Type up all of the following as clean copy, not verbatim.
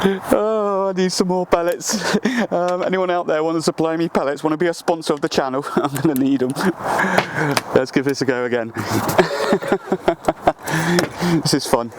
Oh, I need some more pellets. Anyone out there want to supply me pellets, want to be a sponsor of the channel? I'm going to need them. Let's give this a go again. This is fun.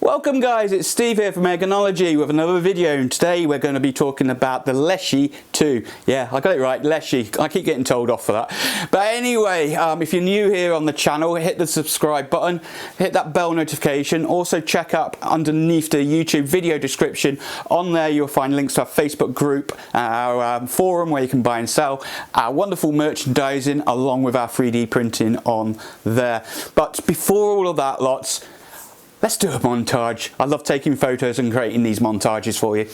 Welcome guys, it's Steve here from Airgunology with another video, and today we're going to be talking about the Leshiy 2. Yeah, I got it right, Leshiy. I keep getting told off for that. But anyway, if you're new here on the channel, hit the subscribe button, hit that bell notification. Also check up underneath the YouTube video description. On there you'll find links to our Facebook group, our forum where you can buy and sell, our wonderful merchandising along with our 3D printing on there. But before all of that lots, let's do a montage. I love taking photos and creating these montages for you.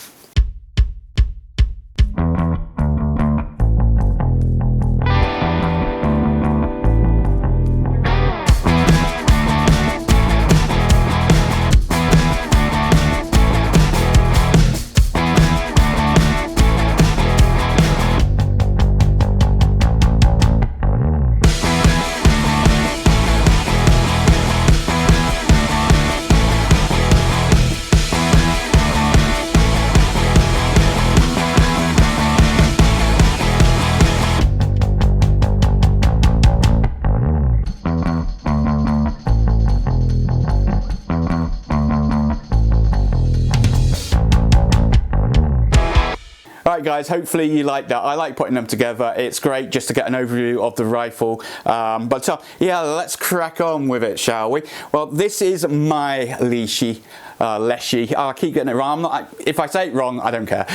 Alright guys, hopefully you like that. I like putting them together. It's great just to get an overview of the rifle. Yeah, let's crack on with it, shall we? Well, this is my Leshiy. I keep getting it wrong. If I say it wrong, I don't care.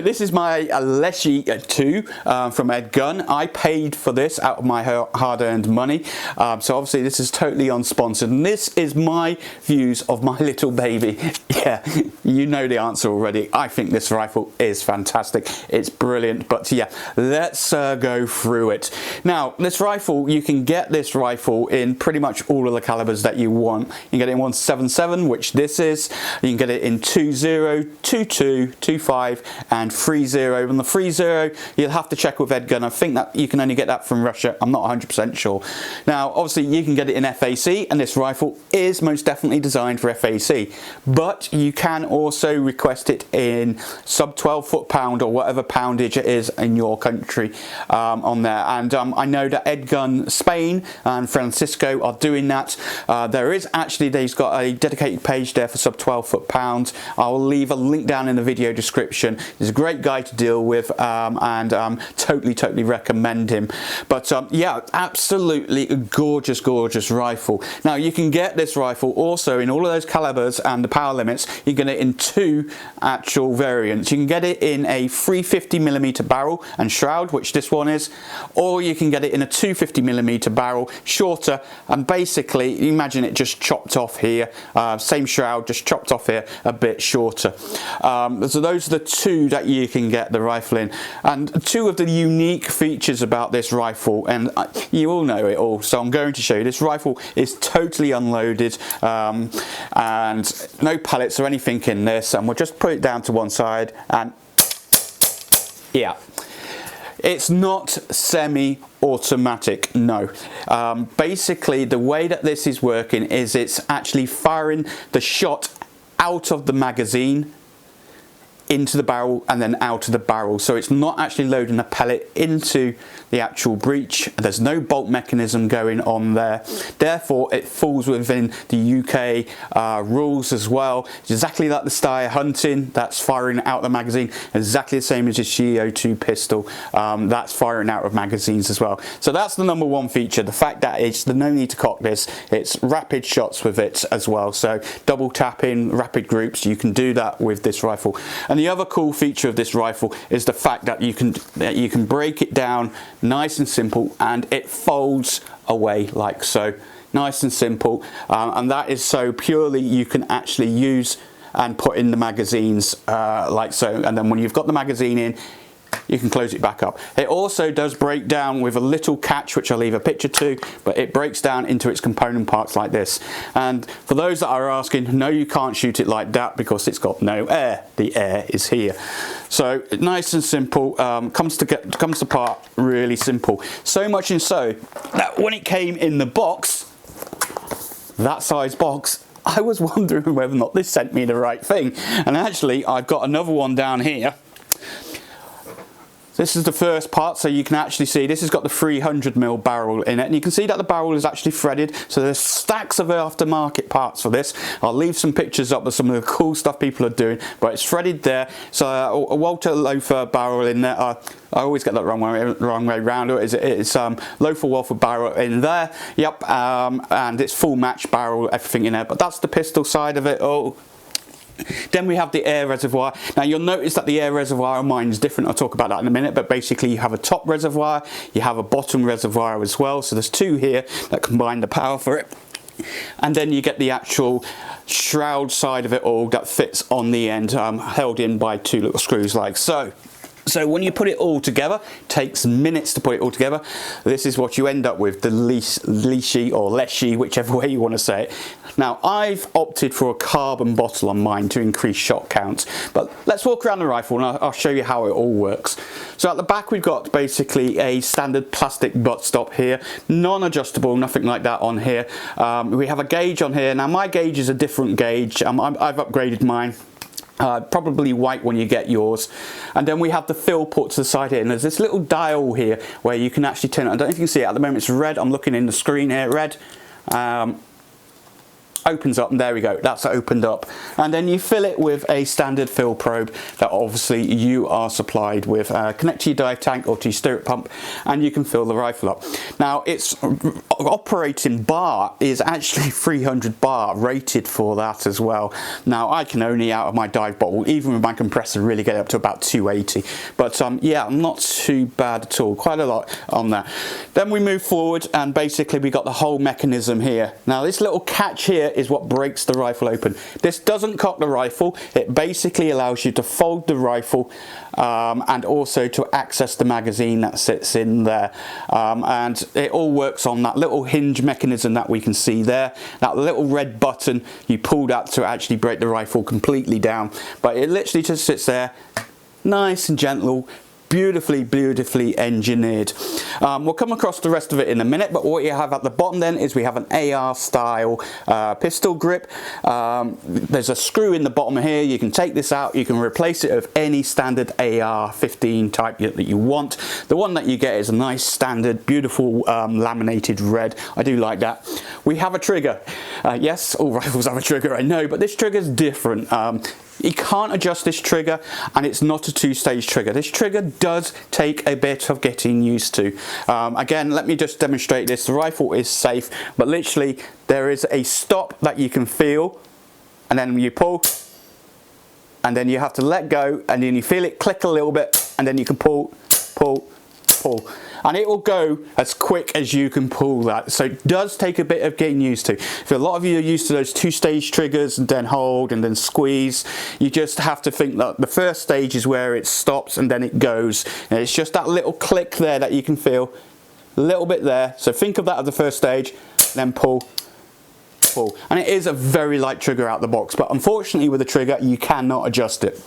This is my Leshiy 2 from Edgun. I paid for this out of my hard-earned money. So obviously this is totally unsponsored. And this is my views of my little baby. Yeah, you know the answer already. I think this rifle is fantastic. It's brilliant. But yeah, let's go through it. Now, this rifle, you can get this rifle in pretty much all of the calibers that you want. You can get it in 177, which this is. You can get it in 2.0, 2.2, 2.5 and 3.0. And the 3.0 you'll have to check with Edgun. I think that you can only get that from Russia. I'm not 100% sure. Now obviously you can get it in FAC, and this rifle is most definitely designed for FAC, but you can also request it in sub 12 foot-pound or whatever poundage it is in your country on there. And I know that Edgun Spain and Francisco are doing that. There is actually, they've got a dedicated page there for sub 12 foot-pound. I'll leave a link down in the video description. He's a great guy to deal with, and totally recommend him. But yeah, absolutely gorgeous rifle. Now you can get this rifle also in all of those calibers and the power limits. You can get it in two actual variants. You can get it in a 350mm barrel and shroud, which this one is, or you can get it in a 250mm barrel, shorter, and basically imagine it just chopped off here, same shroud, just chopped off here, a bit shorter. So those are the two that you can get the rifle in. And two of the unique features about this rifle, and you all know it all, so I'm going to show you. This rifle is totally unloaded, and no pellets or anything in this, and we'll just put it down to one side, and yeah, it's not semi-automatic, no. Basically the way that this is working is it's actually firing the shot out of the magazine into the barrel and then out of the barrel, so it's not actually loading a pellet into the actual breech. There's no bolt mechanism going on there, therefore it falls within the UK rules as well. It's exactly like the Steyr hunting, that's firing out the magazine, exactly the same as your CO2 pistol, that's firing out of magazines as well. So that's the number one feature, the fact that it's no need to cock this, it's rapid shots with it as well. So double tapping, rapid groups, you can do that with this rifle. And the other cool feature of this rifle is the fact that you can break it down nice and simple, and it folds away like so. Nice and simple, and that is so purely you can actually use and put in the magazines like so, and then when you've got the magazine in, you can close it back up. It also does break down with a little catch, which I'll leave a picture to, but it breaks down into its component parts like this. And for those that are asking, no, you can't shoot it like that because it's got no air. The air is here. So nice and simple, comes apart really simple. So much and so that when it came in the box, that size box, I was wondering whether or not this sent me the right thing. And actually, I've got another one down here. This is the first part, so you can actually see this has got the 300mm barrel in it, and you can see that the barrel is actually threaded, so there's stacks of aftermarket parts for this. I'll leave some pictures up of some of the cool stuff people are doing, but it's threaded there. So a Walter Loafer barrel in there. I always get that wrong way round. It's Loafer Walther barrel in there, yep, and it's full match barrel, everything in there, but that's the pistol side of it all. Then we have the air reservoir. Now you'll notice that the air reservoir on mine is different. I'll talk about that in a minute, but basically you have a top reservoir, you have a bottom reservoir as well, so there's two here that combine the power for it. And then you get the actual shroud side of it all that fits on the end, held in by two little screws like so. So when you put it all together, it takes minutes to put it all together. This is what you end up with, the Leshiy or Leshiy, whichever way you want to say it. Now I've opted for a carbon bottle on mine to increase shot counts, but let's walk around the rifle and I'll show you how it all works. So at the back we've got basically a standard plastic buttstop here, non-adjustable, nothing like that on here. We have a gauge on here. Now my gauge is a different gauge. I've upgraded mine. Probably white when you get yours. And then we have the fill port to the side here, and there's this little dial here where you can actually turn it. I don't know if you can see it at the moment. It's red. I'm looking in the screen here, red. Opens up, and there we go, that's opened up. And then you fill it with a standard fill probe that obviously you are supplied with. Connect to your dive tank or to your stirrup pump, and you can fill the rifle up. Now its operating bar is actually 300 bar, rated for that as well. Now I can only, out of my dive bottle, even with my compressor, really get up to about 280. But yeah, not too bad at all, quite a lot on that. Then we move forward, and basically we got the whole mechanism here. Now this little catch here is what breaks the rifle open. This doesn't cock the rifle, it basically allows you to fold the rifle and also to access the magazine that sits in there, and it all works on that little hinge mechanism that we can see there. That little red button, you pull that to actually break the rifle completely down, but it literally just sits there nice and gentle, beautifully engineered. We'll come across the rest of it in a minute, but what you have at the bottom then is we have an AR style pistol grip. There's a screw in the bottom here. You can take this out, you can replace it with any standard AR-15 type that you want. The one that you get is a nice standard beautiful laminated red. I do like that. We have a trigger. Yes, all rifles have a trigger, I know, but this trigger is different. You can't adjust this trigger, and it's not a two-stage trigger. This trigger does take a bit of getting used to. Again, let me just demonstrate this. The rifle is safe, but literally there is a stop that you can feel, and then you pull, and then you have to let go, and then you feel it click a little bit, and then you can pull, and it will go as quick as you can pull that. So it does take a bit of getting used to. If a lot of you are used to those two-stage triggers and then hold and then squeeze, you just have to think that the first stage is where it stops and then it goes. And it's just that little click there that you can feel, a little bit there. So think of that as the first stage, then pull. And it is a very light trigger out the box, but unfortunately with the trigger you cannot adjust it.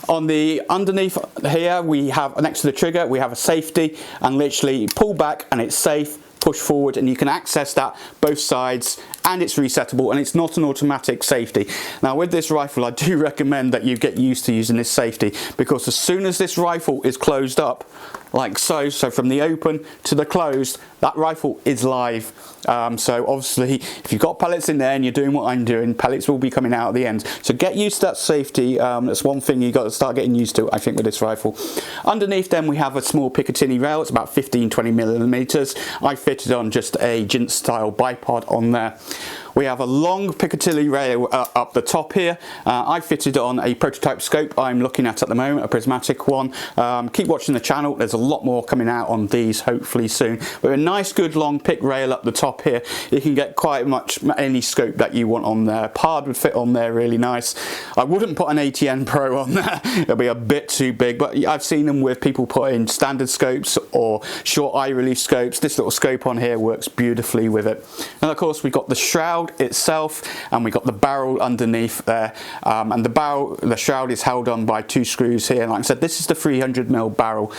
On the underneath here, we have next to the trigger we have a safety, and literally pull back and it's safe, push forward, and you can access that both sides, and it's resettable, and it's not an automatic safety. Now with this rifle I do recommend that you get used to using this safety, because as soon as this rifle is closed up like so from the open to the closed, that rifle is live. So obviously if you've got pellets in there and you're doing what I'm doing, pellets will be coming out at the end. So get used to that safety. That's one thing you got to start getting used to, I think, with this rifle. Underneath then we have a small Picatinny rail. It's about 15-20 millimeters. I fitted on just a Jint style bipod on there. We have a long Piccadilly rail up the top here. I fitted on a prototype scope I'm looking at the moment, a prismatic one. Keep watching the channel, there's a lot more coming out on these hopefully soon. But a nice good long pick rail up the top here. You can get quite much any scope that you want on there. Pard would fit on there really nice. I wouldn't put an ATN Pro on there, it'll be a bit too big, but I've seen them with people putting standard scopes or short eye relief scopes. This little scope on here works beautifully with it. And of course we've got the shroud itself, and we've got the barrel underneath there, and the shroud is held on by 2 screws here. And like I said, this is the 300mm barrel.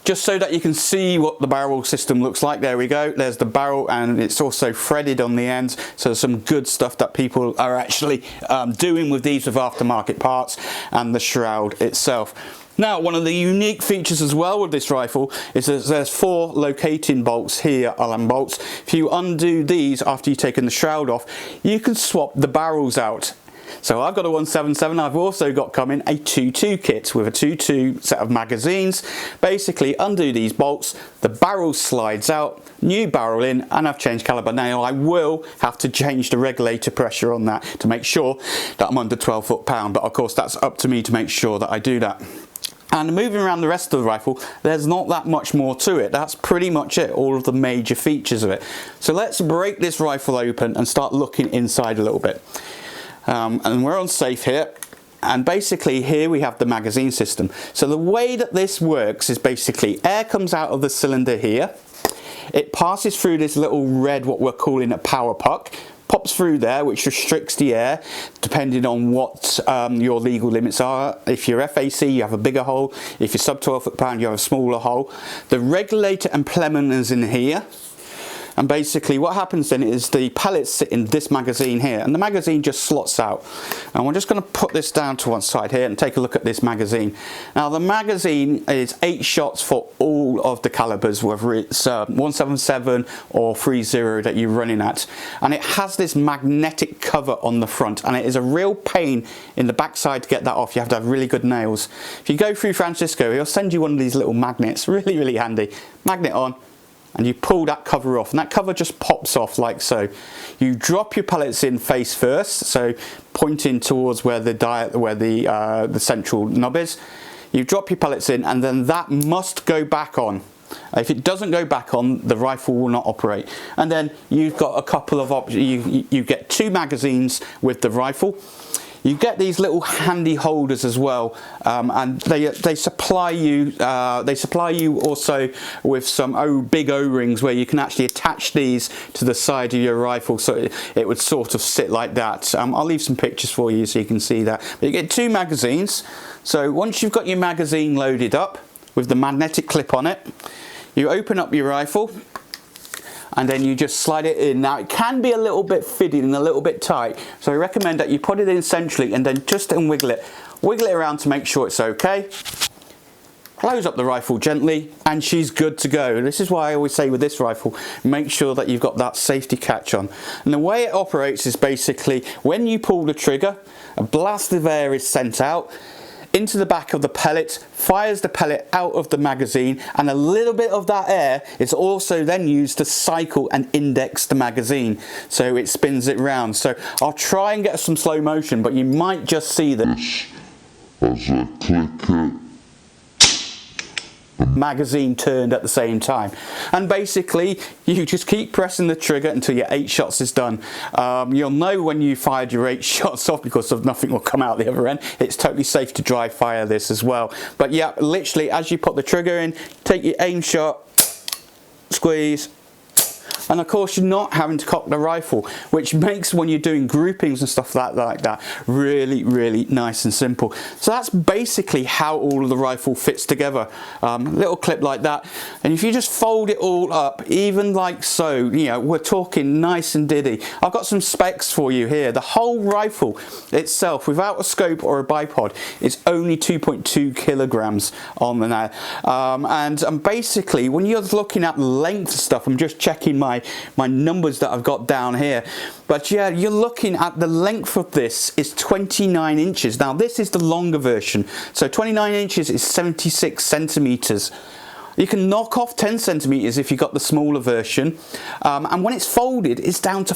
Just so that you can see what the barrel system looks like. There we go, there's the barrel, and it's also threaded on the ends, so there's some good stuff that people are actually doing with these with aftermarket parts, and the shroud itself. Now, one of the unique features as well with this rifle is that there's 4 locating bolts here, Allen bolts. If you undo these after you've taken the shroud off, you can swap the barrels out. So I've got a 177, I've also got coming a 2.2 kit with a 2.2 set of magazines. Basically undo these bolts, the barrel slides out, new barrel in, and I've changed caliber. Now I will have to change the regulator pressure on that to make sure that I'm under 12 foot-pound, but of course that's up to me to make sure that I do that. And moving around the rest of the rifle, there's not that much more to it. That's pretty much it, all of the major features of it. So let's break this rifle open and start looking inside a little bit. And we're on safe here, and basically here we have the magazine system. So the way that this works is basically air comes out of the cylinder here, it passes through this little red, what we're calling a power puck, pops through there, which restricts the air depending on what your legal limits are. If you're FAC, you have a bigger hole. If you're sub 12 foot-pound, you have a smaller hole. The regulator and implement is in here. And basically what happens then is the pellets sit in this magazine here, and the magazine just slots out. And we're just going to put this down to one side here and take a look at this magazine. Now the magazine is 8 shots for all of the calibers, whether it's 177 or 30 that you're running at. And it has this magnetic cover on the front, and it is a real pain in the backside to get that off. You have to have really good nails. If you go through Francisco, he'll send you one of these little magnets, really handy. Magnet on, and you pull that cover off, and that cover just pops off like so. You drop your pellets in face first, so pointing towards where the central knob is. You drop your pellets in, and then that must go back on. If it doesn't go back on, the rifle will not operate. And then you've got a couple of options. You get 2 magazines with the rifle. You get these little handy holders as well, and they supply you also with some big O-rings where you can actually attach these to the side of your rifle, so it would sort of sit like that. I'll leave some pictures for you so you can see that. But you get 2 magazines. So once you've got your magazine loaded up with the magnetic clip on it, you open up your rifle, and then you just slide it in. Now it can be a little bit fitted and a little bit tight, so I recommend that you put it in centrally and then just wiggle it around to make sure it's okay. Close up the rifle gently, and she's good to go. This is why I always say with this rifle, make sure that you've got that safety catch on. And the way it operates is basically when you pull the trigger, a blast of air is sent out into the back of the pellet, fires the pellet out of the magazine, and a little bit of that air is also then used to cycle and index the magazine, so it spins it round. So I'll try and get some slow motion, but you might just see this as I click it, the magazine turned at the same time. And basically you just keep pressing the trigger until your 8 shots is done. You'll know when you fired your 8 shots off because nothing will come out the other end. It's totally safe to dry fire this as well. But yeah, literally as you put the trigger in, take your aim shot, squeeze, and of course you're not having to cock the rifle, which makes when you're doing groupings and stuff like that really nice and simple. So that's basically how all of the rifle fits together. Little clip like that, and if you just fold it all up even like so, you know, we're talking nice and diddy. I've got some specs for you here. The whole rifle itself without a scope or a bipod is only 2.2 kilograms on the now, and basically when you're looking at length stuff, I'm just checking my numbers that I've got down here, but yeah, you're looking at the length of this is 29 inches. Now this is the longer version, so 29 inches is 76 centimeters. You can knock off 10 centimeters if you got the smaller version, and when it's folded, it's down to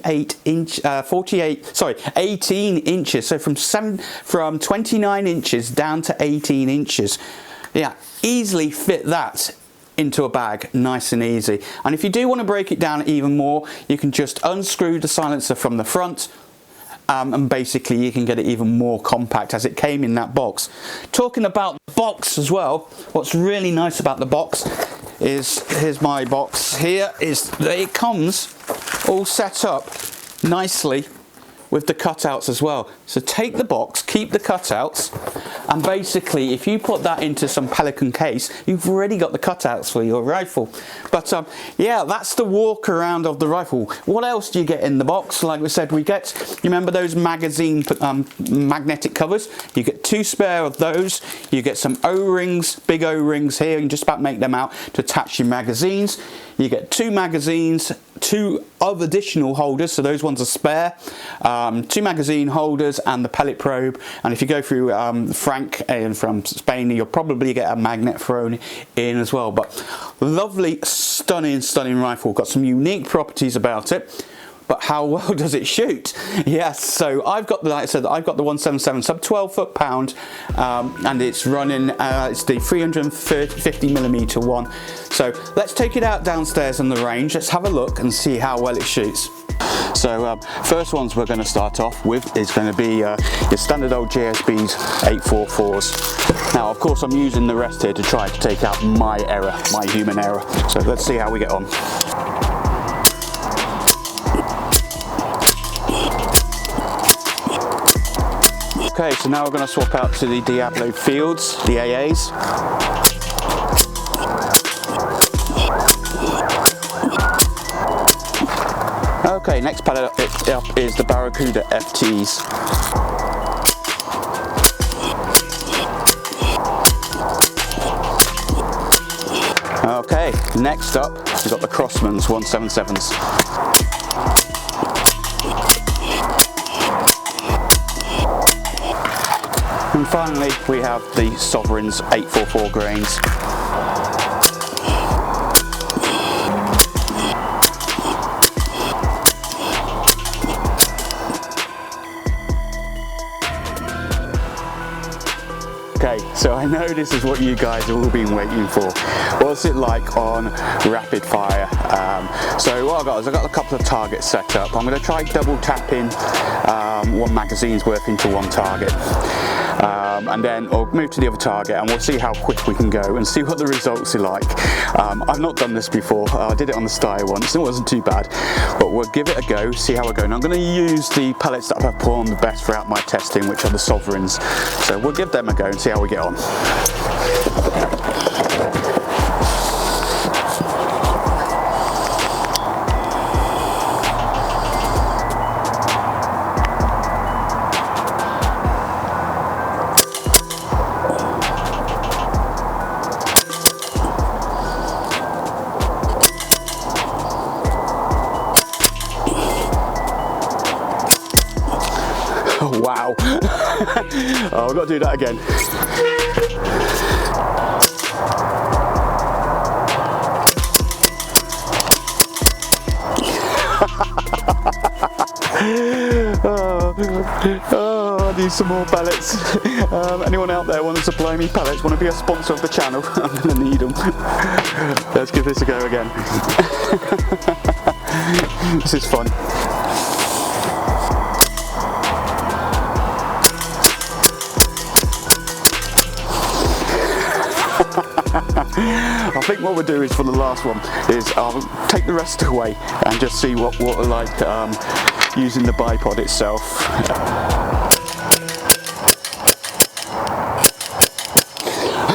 18 inches. So from 29 inches down to 18 inches. Yeah, easily fit that into a bag, nice and easy. And if you do want to break it down even more, you can just unscrew the silencer from the front. And basically you can get it even more compact, as it came in that box. Talking about the box as well, what's really nice about the box is, here's my box here, is that it comes all set up nicely with the cutouts as well. So take the box, keep the cutouts, and basically if you put that into some Pelican case, you've already got the cutouts for your rifle. But yeah, that's the walk around of the rifle. What else do you get in the box? Like we said, we get, you remember those magazine magnetic covers? You get 2 spare of those. You get some O-rings, big O-rings here, you can just about make them out to attach your magazines. You get 2 magazines, 2 of additional holders, so those ones are spare, 2 magazine holders and the pellet probe. And if you go through Frank and from Spain, you'll probably get a magnet thrown in as well. But lovely, stunning rifle. Got some unique properties about it. But how well does it shoot? Yes, so I've got the, like I said, I've got the 177 sub 12 foot-pound, and it's running, it's the 350mm one. So let's take it out downstairs on the range. Let's have a look and see how well it shoots. So first ones we're going to start off with is going to be your standard old JSB's 844s. Now of course I'm using the rest here to try to take out my error, my human error. So let's see how we get on. Okay, so now we're going to swap out to the Diablo Fields, the AAs. Okay, next palette up is the Barracuda FTs. Okay, next up we've got the Crossman's 177s. And finally we have the Sovereign's 844 grains. Okay, so I know this is what you guys have all been waiting for. What's it like on rapid fire? So what I've got is I've got a couple of targets set up. I'm going to try double tapping 1 magazine's worth into 1 target. And then I'll move to the other target and we'll see how quick we can go and see what the results are like. I've not done this before. I did it on the Steyr once, it wasn't too bad, but we'll give it a go, see how we're going. I'm going to use the pellets that I've performed the best throughout my testing, which are the Sovereigns. So we'll give them a go and see how we get on. Oh, wow. Oh, I've got to do that again. I need some more pellets. Anyone out there want to supply me pellets, want to be a sponsor of the channel? I'm going to need them. Let's give this a go again. This is fun. I think what we'll do is for the last one is I'll take the rest away and just see what I like using the bipod itself.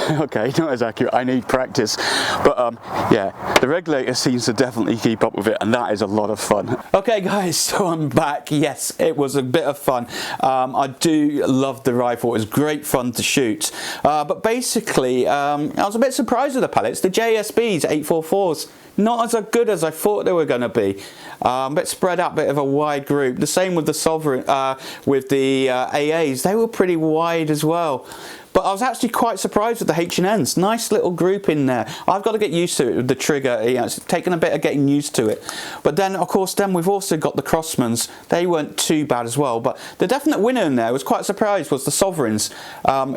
Okay, not as accurate, I need practice, but yeah, the regulator seems to definitely keep up with it, and that is a lot of fun. Okay guys, so I'm back. Yes, it was a bit of fun. I do love the rifle, it was great fun to shoot, but basically I was a bit surprised with the pellets. The JSB's 844s, not as good as I thought they were going to be. A bit spread out, bit of a wide group. The same with the Sovereign, with the AAs, they were pretty wide as well. But I was actually quite surprised with the H&Ns. Nice little group in there. I've got to get used to it with the trigger. You know, it's taken a bit of getting used to it. But then, of course, then we've also got the Crossmans. They weren't too bad as well. But the definite winner in there, was quite surprised, was the Sovereigns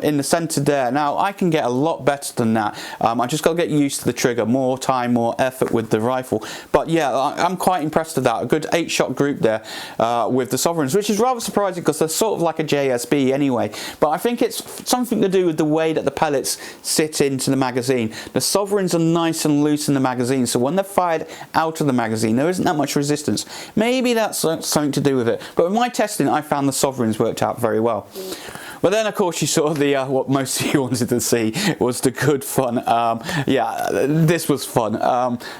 in the centre there. Now, I can get a lot better than that. I just got to get used to the trigger. More time, more effort with the rifle. But yeah, I'm quite impressed with that. A good 8-shot group there with the Sovereigns, which is rather surprising because they're sort of like a JSB anyway. But I think it's something to do with the way that the pellets sit into the magazine. The Sovereigns are nice and loose in the magazine, so when they're fired out of the magazine, there isn't that much resistance. Maybe that's something to do with it. But with my testing, I found the Sovereigns worked out very well. But then, of course, you saw the what most of you wanted to see was the good fun. Yeah, this was fun.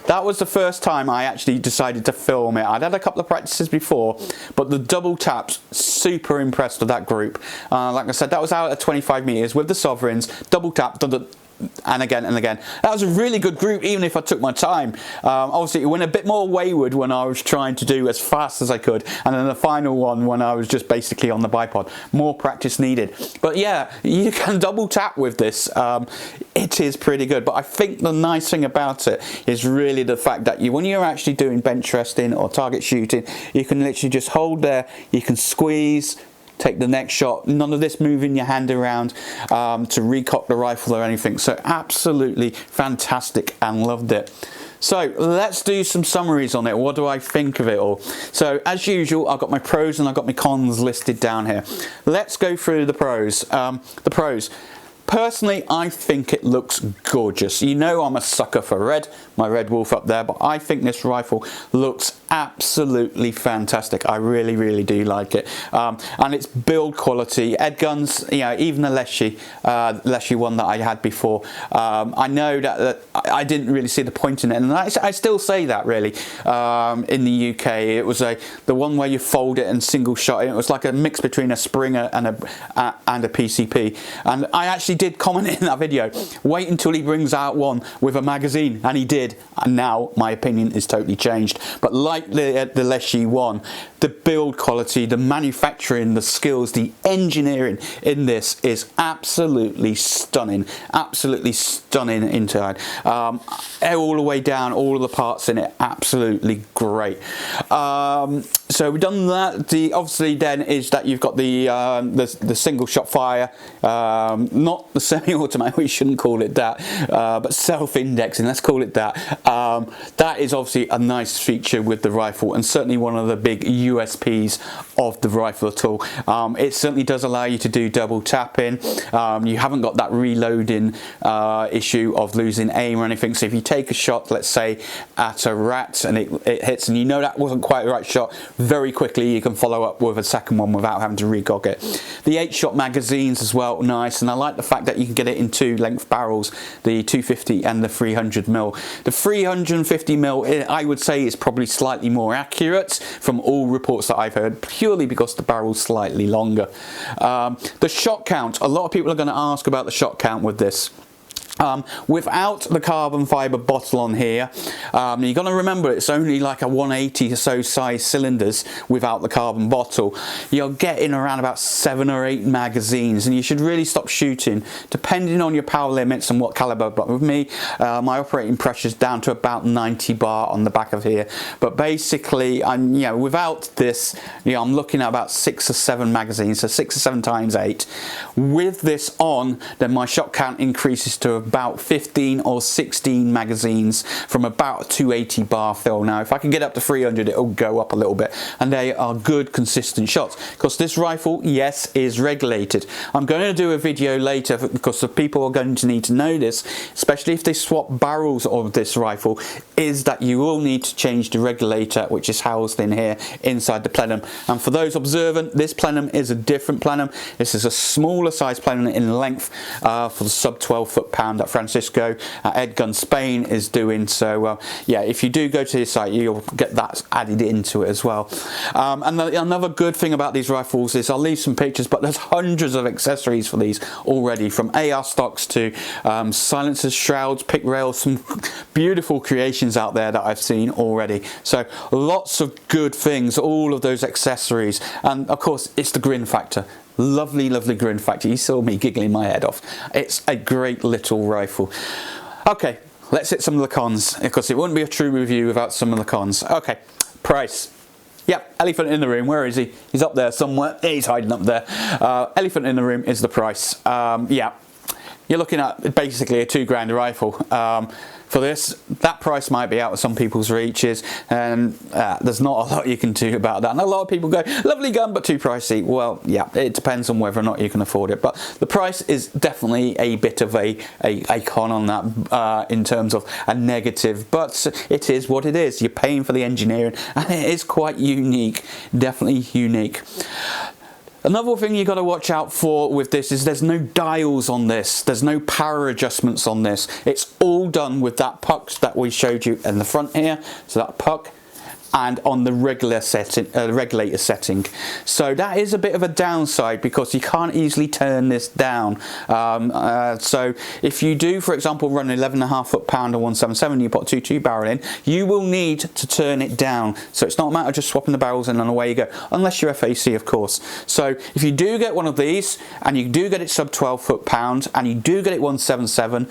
That was the first time I actually decided to film it. I'd had a couple of practices before, but the double taps, super impressed with that group. Like I said, that was out at 25 meters with the Sovereigns, double tap, and again and again. That was a really good group, even if I took my time. Obviously, it went a bit more wayward when I was trying to do as fast as I could, and then the final one when I was just basically on the bipod. More practice needed. But yeah, you can double tap with this. It is pretty good. But I think the nice thing about it is really the fact that when you're actually doing bench resting or target shooting, you can literally just hold there, you can squeeze, take the next shot, none of this moving your hand around to recock the rifle or anything. So absolutely fantastic and loved it. So let's do some summaries on it. What do I think of it all? So as usual, I've got my pros and I've got my cons listed down here. Let's go through the pros. Personally, I think it looks gorgeous. You know I'm a sucker for red, my Red Wolf up there, but I think this rifle looks absolutely fantastic. I really, really do like it. And its build quality, Edgun's, you know, even the Leshiy one that I had before, I know that I didn't really see the point in it, and I still say that really. In the UK, it was the one where you fold it and single shot it. It was like a mix between a Springer and a PCP. And I actually did comment in that video, wait until he brings out one with a magazine, and he did, and now my opinion is totally changed. But like the Leshiy one, the build quality, the manufacturing, the skills, the engineering in this is absolutely stunning inside. All the way down, all of the parts in it, absolutely great. So we've done that. Obviously then is that you've got the single shot fire, not the semi-automatic, we shouldn't call it that, but self-indexing, let's call it that. That is obviously a nice feature with the rifle, and certainly one of the big USPs of the rifle at all. It certainly does allow you to do double tapping. You haven't got that reloading issue of losing aim or anything. So if you take a shot, let's say at a rat, and it hits, and you know that wasn't quite the right shot, very quickly you can follow up with a second one without having to recock it. The 8-shot magazines as well, nice, and I like the fact that you can get it in 2 length barrels, the 250 and the 300mm. The 350mm, I would say, is probably slightly more accurate from all reports that I've heard, purely because the barrel's slightly longer. The shot count, a lot of people are going to ask about the shot count with this. Without the carbon fibre bottle on here, you've got to remember it's only like a 180 or so size cylinders without the carbon bottle. You're getting around about 7 or 8 magazines, and you should really stop shooting depending on your power limits and what caliber. But with me, my operating pressure is down to about 90 bar on the back of here. But basically, without this, I'm looking at about 6 or 7 magazines, so 6 or 7 times 8. With this on, then my shot count increases to about 15 or 16 magazines from about 280 bar fill. Now if I can get up to 300, it'll go up a little bit, and they are good consistent shots because this rifle, yes, is regulated. I'm going to do a video later because the people are going to need to know this, especially if they swap barrels of this rifle, is that you will need to change the regulator, which is housed in here inside the plenum. And for those observant, this plenum is a different plenum. This is a smaller size plenum in length for the sub 12 foot-pound that Francisco at Edgun Spain is doing. So yeah, if you do go to his site, you'll get that added into it as well. And another good thing about these rifles is, I'll leave some pictures, but there's hundreds of accessories for these already, from AR stocks to silencers, shrouds, pick rails, some beautiful creations out there that I've seen already. So lots of good things, all of those accessories, and of course it's the grin factor. Lovely, lovely grin factor. You saw me giggling my head off. It's a great little rifle. Okay, let's hit some of the cons, because it wouldn't be a true review without some of the cons. Okay, price. Yep, elephant in the room. Where is he? He's up there somewhere. He's hiding up there. Elephant in the room is the price. Yeah, you're looking at basically a £2 rifle. For this, that price might be out of some people's reaches, and there's not a lot you can do about that. And a lot of people go, lovely gun, but too pricey. Well, yeah, it depends on whether or not you can afford it. But the price is definitely a bit of a con on that in terms of a negative. But it is what it is. You're paying for the engineering, and it is quite unique, definitely unique. Another thing you got to watch out for with this is there's no dials on this. There's no power adjustments on this. It's all done with that puck that we showed you in the front here. So that puck, and on the regulator setting. So that is a bit of a downside, because you can't easily turn this down. So if you do, for example, run an 11.5 foot-pounder 177, you put a 2.2 barrel in, you will need to turn it down. So it's not a matter of just swapping the barrels in and away you go, unless you're FAC, of course. So if you do get one of these, and you do get it sub 12 foot-pound, and you do get it 177,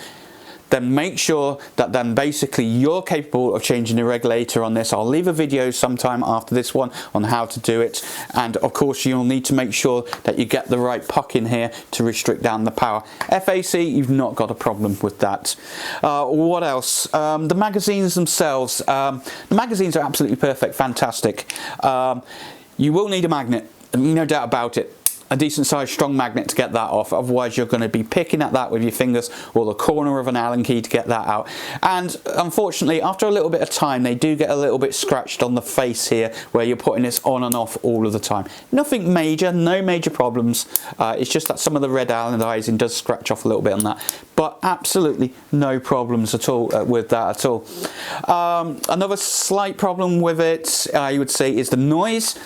then make sure that then basically you're capable of changing the regulator on this. I'll leave a video sometime after this one on how to do it, and of course you'll need to make sure that you get the right puck in here to restrict down the power. FAC, you've not got a problem with that. What else? The magazines themselves. The magazines are absolutely perfect, fantastic. You will need a magnet, no doubt about it. A decent sized strong magnet to get that off, otherwise you're going to be picking at that with your fingers or the corner of an Allen key to get that out. And unfortunately, after a little bit of time, they do get a little bit scratched on the face here, where you're putting this on and off all of the time. Nothing major, no major problems. It's just that some of the red anodizing does scratch off a little bit on that, but absolutely no problems at all with that at all. Another slight problem with it, I would say, is the noise.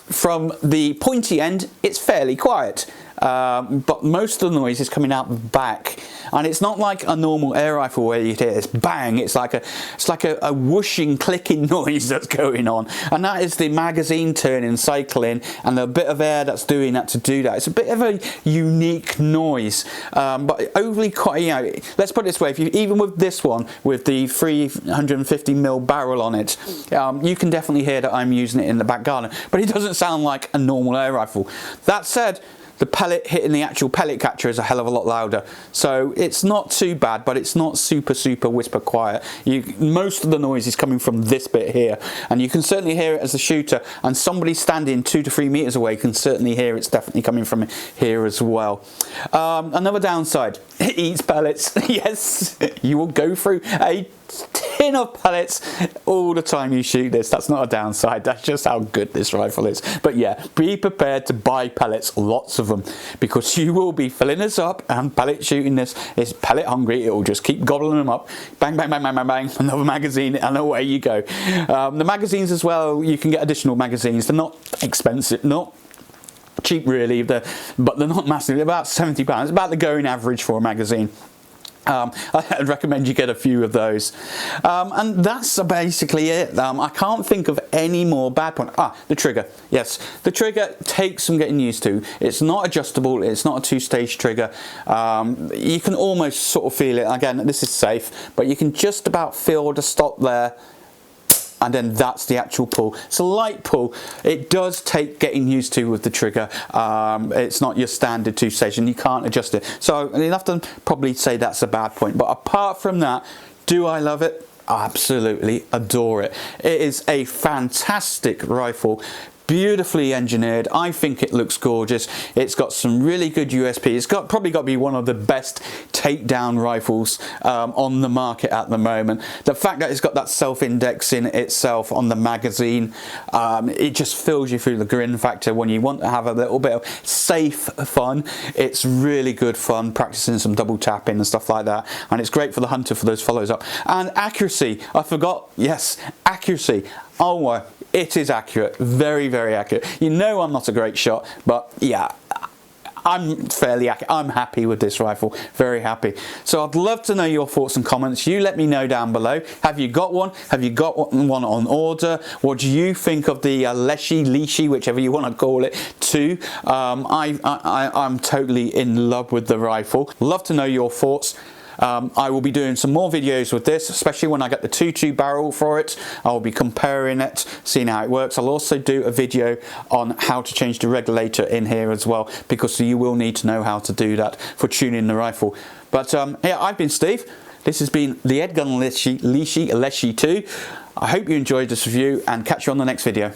From the pointy end, it's fairly quiet, but most of the noise is coming out the back, and it's not like a normal air rifle where you hear this bang. It's like a whooshing, clicking noise that's going on, and that is the magazine turning, cycling, and the bit of air that's doing that to do that. It's a bit of a unique noise, but overly quiet. You know, let's put it this way: even with this one, with the 350mm barrel on it, you can definitely hear that I'm using it in the back garden, but it doesn't sound like a normal air rifle. That said, the pellet hitting the actual pellet catcher is a hell of a lot louder, so it's not too bad, but it's not super whisper quiet. Most of the noise is coming from this bit here, and you can certainly hear it as a shooter, and somebody standing 2 to 3 meters away can certainly hear it's definitely coming from here as well. Another downside, it eats pellets. Yes, you will go through a tin of pellets all the time you shoot this. That's not a downside, that's just how good this rifle is. But yeah, be prepared to buy pellets, lots of them, because you will be filling this up, and pellet shooting this is pellet hungry. It will just keep gobbling them up. Bang, bang, bang, bang, bang, bang, another magazine, and away you go. The magazines as well, you can get additional magazines. They're not expensive, not cheap really, but they're not massive. They're about £70, about the going average for a magazine. I'd recommend you get a few of those, and that's basically it. I can't think of any more bad points. The trigger. Yes, the trigger takes some getting used to. It's not adjustable. It's not a 2-stage trigger. You can almost sort of feel it. Again, this is safe, but you can just about feel the stop there, and then that's the actual pull. It's a light pull. It does take getting used to with the trigger. It's not your standard 2-stage, and you can't adjust it. So you'll have to probably say that's a bad point. But apart from that, do I love it? Absolutely adore it. It is a fantastic rifle. Beautifully engineered. I think it looks gorgeous. It's got some really good USP. It's probably got to be one of the best takedown rifles on the market at the moment. The fact that it's got that self-indexing itself on the magazine, it just fills you through the grin factor when you want to have a little bit of safe fun. It's really good fun practicing some double tapping and stuff like that, and it's great for the hunter for those follows up. And accuracy, I forgot. Yes, accuracy. Oh my, it is accurate, very accurate. You know I'm not a great shot, but yeah, I'm happy with this rifle, very happy. So I'd love to know your thoughts and comments. You let me know down below. Have you got one? Have you got one on order? What do you think of the Leshiy, whichever you want to call it, 2? I'm totally in love with the rifle. Love to know your thoughts. I will be doing some more videos with this, especially when I get the 2.2 barrel for it. I'll be comparing it, seeing how it works. I'll also do a video on how to change the regulator in here as well, because you will need to know how to do that for tuning the rifle. But yeah, I've been Steve. This has been the Edgun Leshiy 2. I hope you enjoyed this review, and catch you on the next video.